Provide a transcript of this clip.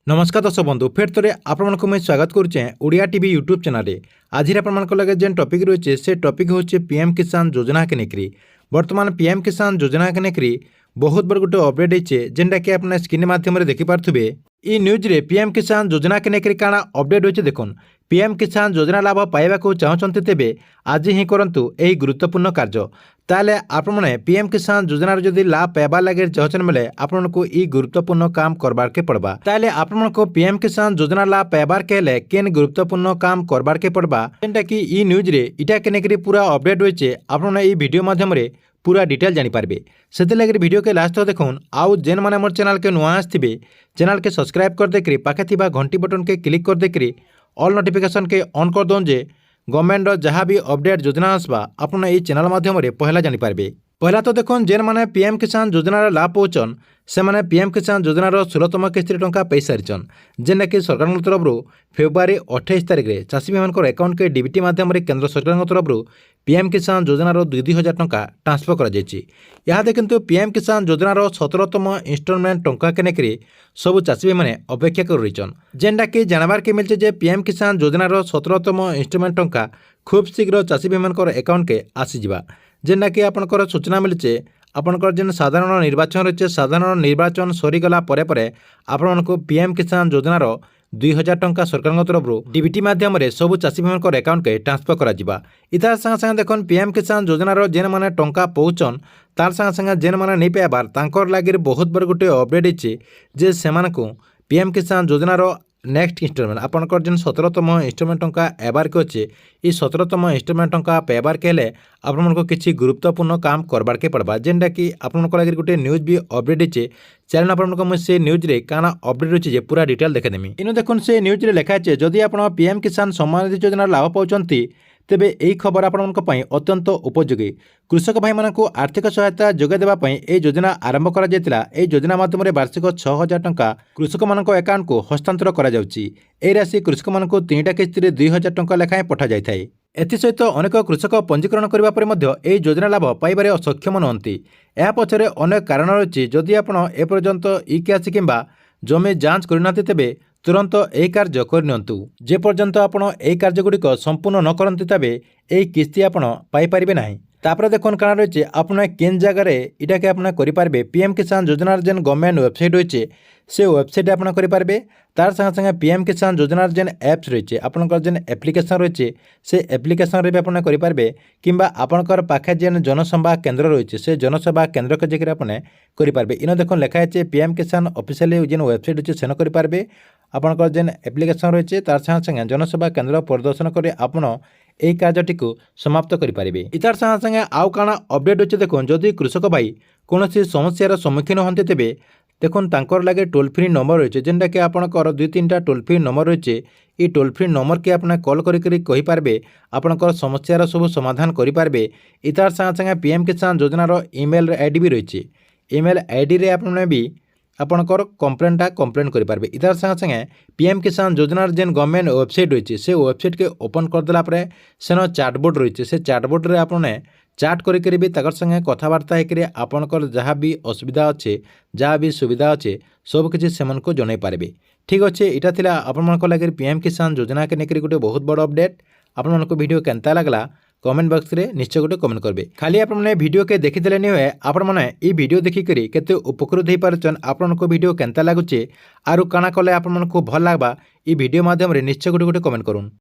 नमस्कार दर्शक बंधु फेर थोड़े आपण मुझे स्वागत करुचे ओडिया टीवी यूट्यूब चैनल आज आप लगे जेन टॉपिक रही से टॉपिक हूँ पीएम किसान योजना के नेकरी बर्तमान पीएम किसान योजना के नेकरी बहुत बड़ गोटे अपडेट होचे जेनटा कि आप स्क्रीन माध्यम देखिपे ई न्यूज रे पीएम किसान योजना के नेकरी काना अपडेट होचे देखुन पीएम किसान योजना लाभ पाइबा चाहते तेबे आज ही करंतु एही गुरुत्वपूर्ण कार्य ताले आपने पीएम किसान योजना जदि लाभ पाइबार लगे चाहते बेले आपको ई गुरुत्वपूर्ण काम करबार के पड़बा ताले आपको पीएम किसान योजना लाभ पाइबार के हेले केन गुरुत्वपूर्ण काम करबार के पड़बा जेनटा कि ई न्यूज रे इटा के नेकरी पूरा अपडेट होचे आपने ई वीडियो माध्यम रे पूरा डिटेल जानीपारे से लगे वीडियो के लास्ट तक देखुन आउ जेन मैंने मोर चैनल के नुआ आसवे चैनल के सब्सक्राइब कर देकरी पाखे थिबा घंटी बटन के क्लिक कर देकरी ऑल नोटिफिकेशन के ऑन कर दौन जे गवर्नमेंट जहाँ भी अपडेट योजना आसवा आपने ये चैनल माध्यम पहला जानीपारे पहला तो देखुन जेन मैंने पीएम किसान योजनार लाभ पाउछन से मैंने पीएम किसान योजनार 16तम किस्ती टंका पाई सारिछन जेना कि सरकार तरफ फेब्रुआरी 28 तारिख में चाषी भाई अकाउंट के डीबीटी माध्यम केंद्र सरकार तरफ पीएम किसान योजनार 2,000 टंका ट्रांसफर कर देखते पीएम किसान योजनार 17तम इंस्टॉलमेंट टंका के नेकरी सबू चाषी भाई मैंने अपेक्षा कर रही जेनटा कि जानबार के मिलছে पीएम किसान योजनार 17तम इंस्टॉलमेंट टंका खूब शीघ्र चाषी भाई अकाउंट के आसीजा जेना कि आपंकर सूचना मिलছে आपंकर जेन साधारण निर्वाचन रही साधारण निर्वाचन सरीगला आपको पीएम किसान योजनार 2,000 टंका सरकार तरफ डीबीटी माध्यम सबू चाषी भाई अकाउंट के ट्रांसफर कर इतार संगे संगे देखो पीएम किसान योजनार जेन मैंने टंका पाउछन तार संगे संगे जेन मैंने नहीं पाइबार तांकर लगे बहुत बड़ गोटे अपडेट होचे जे सेमानकु पीएम किसान योजनार नेक्स्ट इंस्टॉलमेंट आपंकर जेन 17तम इंस्टॉलमेंट टंका एबार के अच्छे ये 17तम इंस्टॉलमेंट टंका पाइबार के हेले आपको किसी गुरुत्वपूर्ण काम करबार के पड़वा जेनटा कि आपंकर लगे गोटे न्यूज भी अपडेट होचे चैनल आपको मुझे से न्यूज रे काना अपडेट होचे पूरा डिटेल देखेदेमी इनु देखुन से न्यूज रे लिखा है जदि आप पीएम किसान सम्मान निधि योजना लाभ पाउछंती तेबे यही खबर आपंक अत्यंत उपयोगी कृषक भाई मानक आर्थिक सहायता जोगाई देवाई यह योजना आरंभ कर योजना माध्यम वार्षिक 6,000 टंका कृषक मानक अकाउंट को हस्तांतर कर राशि कृषक मानक 3टा किस्ती 2,000 टंका लेखाएं पठा जाए एसत अनेक कृषक पंजीकरण करने योजना लाभ पाइबार सक्षम नुहति या पछरे अनेक कारण रही जदि आप एपर्यंत ई-केवाईसी किंबा जमी जांच करना तेबे तुरंत यही कार्य करनियंतु जे पर्यंत आपण यही कार्यगुड़िक संपूर्ण न करते तेबे यही किस्ती आपण पाइपारे ना तापर देखुन कारण रही आपने केन जगार इटा के आपने करें पीएम किसान योजनार जेन गवर्नमेंट वेबसाइट रही से वेबसाइट आपने करें तार संगे संगे पीएम किसान योजनार जेन एप्स रही आपंकर जेन एप्लिकेशन रही से एप्लिकेशन भी आपने करें किंबा आपंकर पाखे जेन जनसेवा केन्द्र रही से जनसेवा केन्द्र के जगह आपने करें इन देखो लिखाई है पीएम किसान ऑफिशियल जेन वेबसाइट रही सेन करें आपंकर जेन एप्लिकेशन रही तार संगे संगे जनसेवा केन्द्र परिदर्शन कर आपड़ यही कार्यटी को समाप्त करें इतार संगे संगे आउ काना अपडेट अच्छे देखुन जदि कृषक भाई कौन समस्यार सम्मुखीन होते तेबे देखुन तांकर लगे टोल फ्री नंबर रही है जेनटा कि आपंकर 2-3टा टोल फ्री नंबर रही है ये टोल फ्री नंबर के आपने कॉल करें आपंकर समस्यार सब समाधान करें इतार संगे संगे पीएम किसान योजनार ईमेल आईडी भी रही है ईमेल आईडी रे आपने भी आपंकर कंप्लेनटा कंप्लेन करें इतार संगे संगे पीएम किसान योजनार जेन गवर्नमेंट वेबसाइट रही से वेबसाइट के ओपन करदेला सेन चैटबोर्ड रही है से चैटबोर्ड रे आपने चाट करी भी ताकर संगे कथबार्ता होकर आपंकर जहाँ भी असुविधा अच्छे जहाँ भी सुविधा अच्छे सबकि से जन पारे ठीक अच्छे यहाँ थी आपण लगे पीएम किसान योजना के लेकर गोटे बहुत बड़ अपडेट आपण वीडियो केनता लगला कमेंट बॉक्स रे निश्चय गोटे कमेंट करेंगे खाली आपने वीडियो के देखीदे नहीं हुए आपने ये वीडियो देखिकी केते उपकृत हो पार्चन आपण वीडियो केनता लगुचे आरु काना कले आपको भल लगवा ये वीडियो माध्यम निश्चय गोटे कमेंट करूँ।